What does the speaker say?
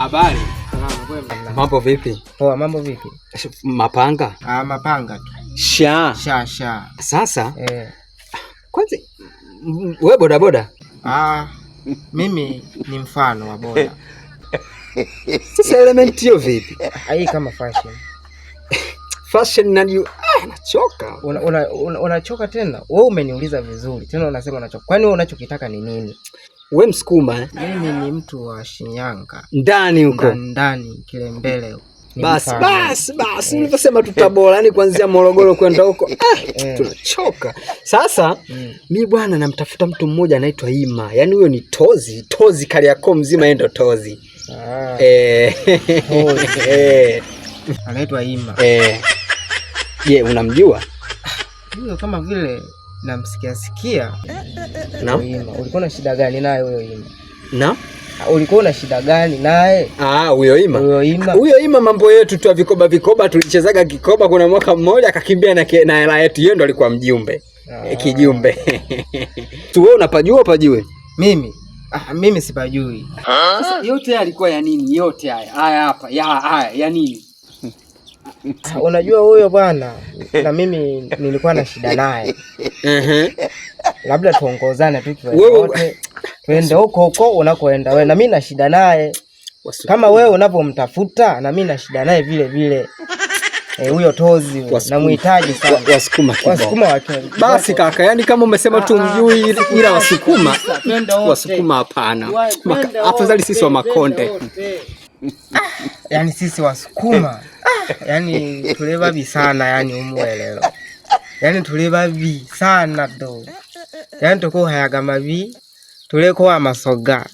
Habari. Mambo vipi? Poa, mambo vipi? Mapanga? Mapanga tu. Sha. Sasa? Kwanza wewe bodaboda? Mimi ni mfano wa boda. Sasa element hiyo vipi? Hii kama fashion. Fashion na you nachoka. Unachoka tena? Wewe umeniuliza vizuri. Tena unasema unachoka. Kwani wewe unachokitaka ni nini? Wewe Msukuma? Mimi ni mtu wa Shinyanga. Ndani huko. Ndani kile mbele. Basi ulivyosema tutabora, yani kuanzia Morogoro kwenda huko. Tunachoka. Sasa mimi bwana namtafuta mtu mmoja anaitwa Ima. Yaani huyo ni Tozi Kariakoo mzima yeye ndo Tozi. Anaitwa Ima. Je, unamjua? Huyo kama vile namsikia. Na? Ulikuwa na shida gani naye huyo Ima? Na? Ulikuwa na shida gani naye? Huyo Ima mambo yetu tu vikoba tulichezaga kikoba kuna mwaka mmoja akakimbia na hela yetu, yeye ndo alikuwa mjumbe. Kijumbe. Tu wewe unapajua pajue? Mimi sipajui. Sasa yote yalikuwa ya nini? Yote haya hapa ya nini? Unajua huyo bwana na mimi nilikuwa na shida naye. Labda tuongozane tu twende huko unakoenda wewe, na mimi na shida naye. Kama wewe unapomtafuta na mimi na shida naye vile vile. Huyo Tozi namuhitaji sana. Wasukuma wake. Basi kaka, yani kama umesema tu mjui ila Wasukuma hapana. Afadhali sisi wa Makonde. Yani sisi Wasukuma. Yani tulebabi sana, yani umuelelo. Yani tulebabi sana do. Yani tuko hayaga mabi, tuleko amasoga.